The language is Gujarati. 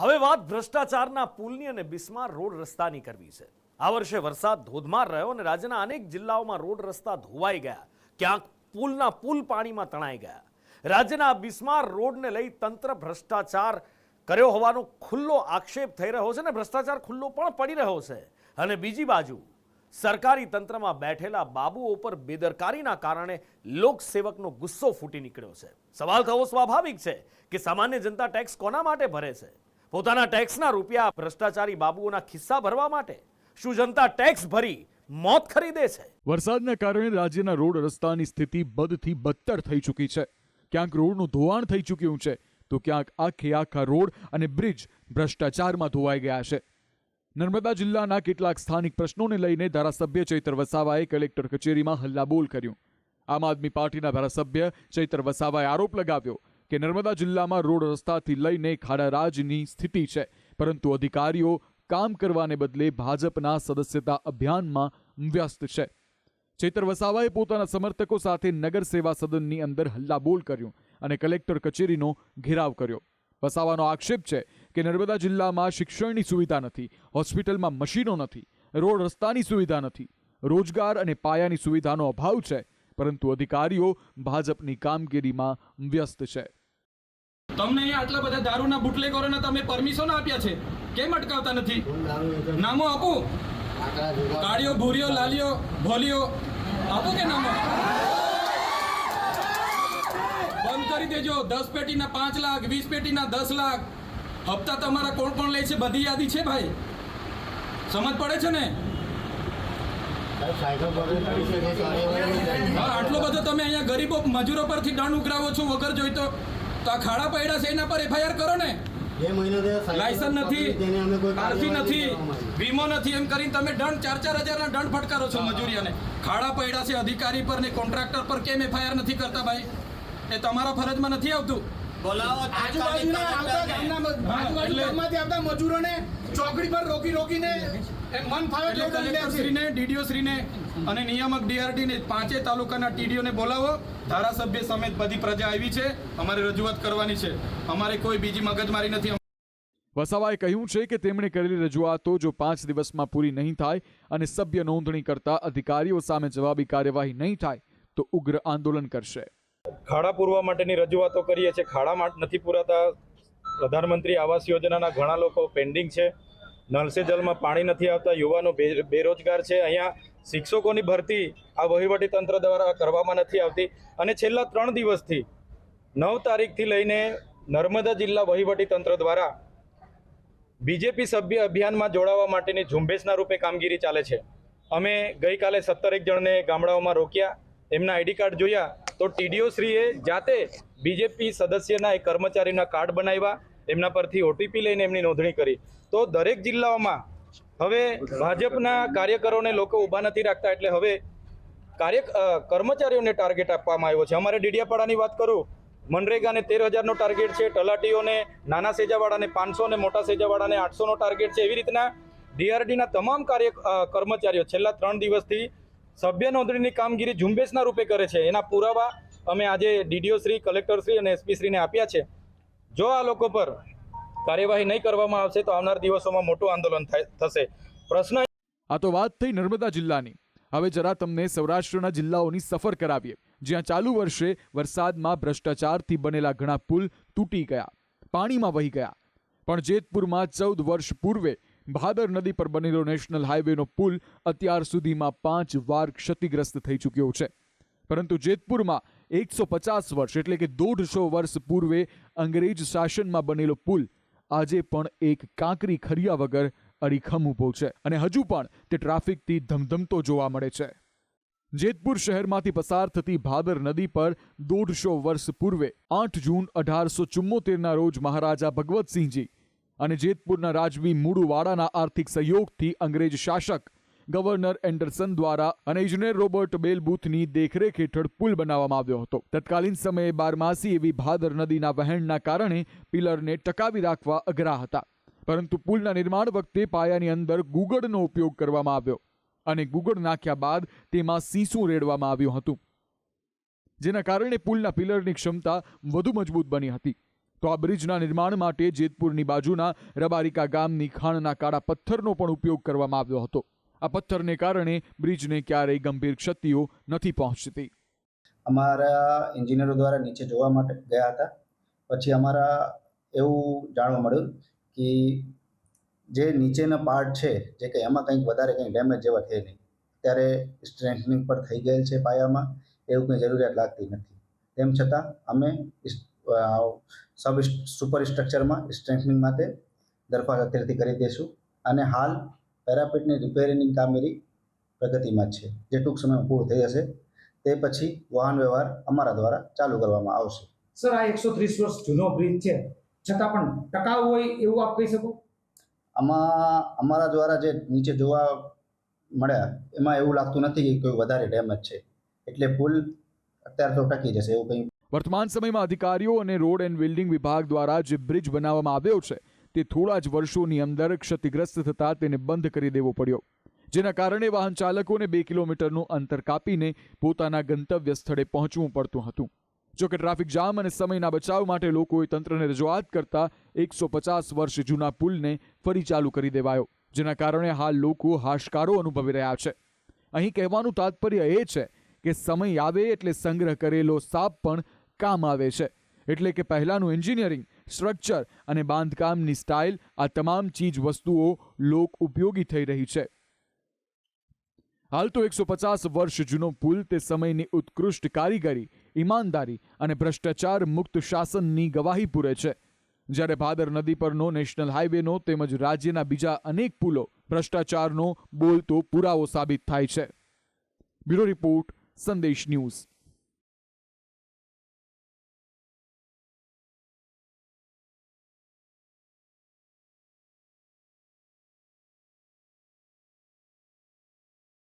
હવે વાત ભ્રષ્ટાચારના પુલની અને બિસ્માર રોડ રસ્તાની કરવી છે। આ વર્ષે વરસાદ ધોધમાર રહ્યો અને રાજ્યના અનેક જિલ્લાઓમાં રોડ રસ્તા ધોવાઈ ગયા, ક્યાંક પુલના પુલ પાણીમાં તણાઈ ગયા। રાજ્યના બિસ્માર રોડને લઈ તંત્ર ભ્રષ્ટાચાર કર્યો હોવાનો ખુલ્લો આક્ષેપ થઈ રહ્યો છે અને ભ્રષ્ટાચાર ખુલ્લો પણ પડી રહ્યો છે। અને બીજી બાજુ સરકારી તંત્રમાં બેઠેલા બાબુઓ પર બેદરકારીના કારણે લોકસેવકનો ગુસ્સો ફૂટી નીકળ્યો છે। સવાલ થવો સ્વાભાવિક છે કે સામાન્ય જનતા ટેક્સ કોના માટે ભરે છે? પોતાના ટેક્સના રૂપિયા ભ્રષ્ટાચારી બાબુઓના ખિસ્સા ભરવા માટે? શું જનતા ટેક્સ ભરી મોત ખરીદે છે? વરસાદના કારણે રાજ્યના રોડ રસ્તાની સ્થિતિ બદથી બદતર થઈ ચૂકી છે। ક્યાંક રોડનું ધોવાણ થઈ ચૂક્યું છે તો ક્યાંક આખા રોડ અને બ્રિજ ભ્રષ્ટાચારમાં ધોવાઈ ગયા છે। નર્મદા જિલ્લાના કેટલાક સ્થાનિક પ્રશ્નોને લઈને ધારાસભ્ય ચૈતર વસાવાએ કલેક્ટર કચેરીમાં હલ્લાબોલ કર્યું। આમ આદમી પાર્ટીના ધારાસભ્ય ચૈતર વસાવાએ આરોપ લગાવ્યો કે નર્મદા જિલ્લામાં રોડ રસ્તાથી લઈને ખાડારાજની સ્થિતિ છે, પરંતુ અધિકારીઓ કામ કરવાને બદલે ભાજપના સદસ્યતા અભિયાનમાં વ્યસ્ત છે। ચૈતર વસાવાએ પોતાના સમર્થકો સાથે નગર સેવા સદનની અંદર હલ્લાબોલ કર્યું અને કલેક્ટર કચેરીનો ઘેરાવ કર્યો। વસાવાનો આક્ષેપ છે કે નર્મદા જિલ્લામાં શિક્ષણની સુવિધા નથી, હોસ્પિટલમાં મશીનો નથી, રોડ રસ્તાની સુવિધા નથી, રોજગાર અને પાયાની સુવિધાનો અભાવ છે, પરંતુ અધિકારીઓ ભાજપની કામગીરીમાં વ્યસ્ત છે। તમને અહીંયા આટલા બધા દારૂના બુટલેગરોને તમે પરમિશન આપ્યા છે, કેમ અટકાવતા નથી? નામો આપો, કાળિયો, ભૂરિયો, લાલિયો, ભોલિયો આપો કે નામો? બંધ કરી દેજો। 10 પેટીના 5 લાખ, 20 પેટીના 10 લાખ હપ્તા તમારા કોણ કોણ લે છે બધી યાદી છે ભાઈ, સમજ પડે છે ને? આટલો બધો તમે અહીંયા ગરીબો મજૂરો પરથી દંડ ઉઘરાવો છો વગર જોઈતો, તો આ ખાડા પડ્યા છે એના પર FIR કરો ને। લાયસન્સ નથી, આરસી નથી, વીમો નથી, એમ કરીને તમે દંડ 4-4 હજારના દંડ ફટકારો છો મજૂરીઓને। ખાડા પડ્યા છે અધિકારી પર ને કોન્ટ્રાક્ટર પર કેમ FIR નથી કરતા ભાઈ? એ તમારા ફરજમાં નથી આવતું? આજુબાજુના મજૂરોને ચોકડી પર રોકીને મન ફાવે કલેક્ટરશ્રીને, DDO શ્રીને અને નિયામક DRD ને 5 તાલુકાના TDO ને બોલાવો। ધારાસભ્ય સમેત બધી પ્રજા આવી છે, અમારે રજૂઆત કરવાની છે, અમારે કોઈ બીજી મગજમારી નથી। વસાવાએ કહ્યું છે કે તેમણે કરેલી રજૂઆતો જો 5 દિવસમાં પૂરી નહીં થાય અને સભ્ય નોંધણી કરતા અધિકારીઓ સામે જવાબી કાર્યવાહી નહીં થાય તો ઉગ્ર આંદોલન કરશે। ખાડા પૂરવા માટેની રજૂઆતો કરીએ છીએ, ખાડા નથી પૂરાતા। પ્રધાનમંત્રી આવાસ યોજનાના ઘણા લોકો પેન્ડિંગ છે, નળ સે જલમાં પાણી નથી આવતા, યુવાનો બેરોજગાર છે। અહીંયા શિક્ષકોની ભરતી આ વહીવટી તંત્ર દ્વારા કરવામાં નથી આવતી અને છેલ્લા 3 દિવસથી 9 તારીખથી લઈને નર્મદા જિલ્લા વહીવટી તંત્ર દ્વારા બીજેપી સભ્ય અભિયાનમાં જોડાવા માટેની ઝુંબેશના રૂપે કામગીરી ચાલે છે। અમે ગઈકાલે 17 જણને ગામડાઓમાં રોક્યા, એમના ID કાર્ડ જોયા તો TDO શ્રીએ જાતે બીજેપી સદસ્યના એક કર્મચારીના કાર્ડ બનાવ્યા, એમના પરથી OTP લઈને એમની નોંધણી કરી। તો દરેક જિલ્લાઓમાં હવે ભાજપના કાર્યકરોને લોકો ઊભા નથી રાખતા, એટલે હવે કર્મચારીઓને ટાર્ગેટ આપવામાં આવ્યો છે। અમારે ડેડિયાપાડાની વાત કરું, મનરેગાને 13,000નો ટાર્ગેટ છે, તલાટીઓને નાના સેજાવાળાને 500 ને મોટા સેજાવાળાને 800નો ટાર્ગેટ છે। એવી રીતના DRDના તમામ કર્મચારીઓ છેલ્લા 3 દિવસથી સભ્ય નોંધણીની કામગીરી ઝુંબેશના રૂપે કરે છે। એના પુરાવા અમે આજે DDO શ્રી, કલેક્ટર શ્રી અને SP શ્રીને આપ્યા છે। જો આ લોકો પર કાર્યવાહી નહીં કરવામાં આવશે તો આવનાર દિવસોમાં મોટું આંદોલન થશે। પ્રશ્ન આ તો વાત થઈ નર્મદા જિલ્લાની। હવે જરા તમને સૌરાષ્ટ્રના જિલ્લાઓની સફર કરાવીએ, જ્યાં ચાલુ વર્ષે વરસાદમાં ભ્રષ્ટાચારથી બનેલા ઘણા પુલ તૂટી ગયા, પાણીમાં વહી ગયા। પણ જેતપુરમાં 14 વર્ષ પૂર્વે ભાદર નદી પર બનેલો નેશનલ હાઈવેનો પુલ અત્યાર સુધીમાં 5 વાર ક્ષતિગ્રસ્ત થઈ ચૂક્યો છે, પરંતુ જેતપુરમાં 150 વર્ષ એટલે કે 150 વર્ષ પૂર્વે અંગ્રેજ શાસનમાં બનેલો પુલ આજે પણ એક કાંકરી ખરિયા વગર અડીખમ ઊભો છે અને હજુ પણ તે ટ્રાફિકથી ધમધમતો જોવા મળે છે। જેતપુર શહેરમાંથી પસાર થતી ભાદર નદી પર 150 વર્ષ પૂર્વે 8 જૂન 1874ના રોજ મહારાજા ભગવતસિંહજી અને જેતપુરના રાજવી મુડુવાડાના આર્થિક સહયોગથી અંગ્રેજ શાસક ગવર્નર એન્ડરસન દ્વારા અને ઇજનેર રોબર્ટ બેલબૂથની દેખરેખ હેઠળ પુલ બનાવવામાં આવ્યો હતો। તત્કાલીન સમયે બારમાસી એવી ભાદર નદીના વહેણના કારણે પિલરને ટકાવી રાખવા અઘરા હતા, પરંતુ પુલના નિર્માણ વખતે પાયાની અંદર ગુગળનો ઉપયોગ કરવામાં આવ્યો અને ગુગળ નાખ્યા બાદ તેમાં સીસું રેડવામાં આવ્યું હતું, જેના કારણે પુલના પિલરની ક્ષમતા વધુ મજબૂત બની હતી। તો આ બ્રિજના નિર્માણ માટે જેતપુરની બાજુના રબારિકા ગામની ખાણના કાળા પથ્થરનો પણ ઉપયોગ કરવામાં આવ્યો હતો. આ પથ્થરને કારણે બ્રિજને ક્યારેય ગંભીર ક્ષતિઓ નથી પહોંચતી. અમારા એન્જિનિયરો દ્વારા નીચે જોવા માટે ગયા હતા. પછી અમારા એવું જાણવા મળ્યું કે જે નીચેના પાર્ટ છે જે કે એમાં કંઈક વધારે કંઈ ડેમેજ જેવા થઈ નહીં, ત્યારે સ્ટ્રેન્થનિંગ પર થઈ ગયેલ છે પાયામાં, એવું કંઈ જરૂરિયાત લાગતી નથી. તેમ છતાં અમે સબ સુપર સ્ટ્રક્ચરમાં સ્ટ્રેન્થનિંગ માટે દરખાસ્ત અત્યારથી કરી દઈશું અને હાલ પેરાપેટની રિપેરિંગની કામગીરી પ્રગતિમાં છે, જે ટૂંક સમયમાં પૂરું થઈ જશે. તે પછી વાહન વ્યવહાર અમારા દ્વારા ચાલુ કરવામાં આવશે. સર, આ 130 વર્ષ જૂનો બ્રિજ છે, છતાં પણ ટકાઉ હોય એવું આપ કહી શકો? આમાં અમારા દ્વારા જે નીચે જોવા મળ્યા એમાં એવું લાગતું નથી કે કોઈ વધારે ડેમેજ છે, એટલે પુલ અત્યારે તો ટકી જશે એવું કંઈ. વર્તમાન સમયમાં અધિકારીઓ અને રોડ એન્ડ બિલ્ડિંગ વિભાગ દ્વારા જે બ્રિજ બનાવવામાં આવ્યો છે તે થોડા જ વર્ષોની અંદર ક્ષતિગ્રસ્ત થતા તેને બંધ કરી દેવો પડ્યો, જેના કારણે વાહન ચાલકોને 2 કિલોમીટરનું અંતર કાપીને પોતાના ગંતવ્ય સ્થળે પહોંચવું પડતું હતું. જોકે ટ્રાફિક જામ અને સમયના બચાવ માટે લોકોએ તંત્રને રજૂઆત કરતા 150 વર્ષ જૂના પુલને ફરી ચાલુ કરી દેવાયો, જેના કારણે હાલ લોકો હાશકારો અનુભવી રહ્યા છે. અહીં કહેવાનું તાત્પર્ય એ છે કે સમય આવે એટલે સંગ્રહ કરેલો સાપ પણ કામ આવે છે. એટલે કે પહેલાનું એન્જિનિયરિંગ, સ્ટ્રક્ચર અને બાંધકામની સ્ટાઇલ, આ તમામ ચીજ વસ્તુઓ લોક ઉપયોગી થઈ રહી છે. હાલ તો 150 વર્ષ જૂનો પુલ તે સમયની ઉત્કૃષ્ટ કારીગરી, ઈમાનદારી અને ભ્રષ્ટાચાર મુક્ત શાસનની ગવાહી પૂરે છે. જ્યારે ભાદર નદી પરનો નેશનલ હાઈવેનો તેમજ રાજ્યના બીજા અનેક પુલો ભ્રષ્ટાચારનો બોલતો પુરાવો સાબિત થાય છે. બ્યુરો રિપોર્ટ, સંદેશ ન્યૂઝ.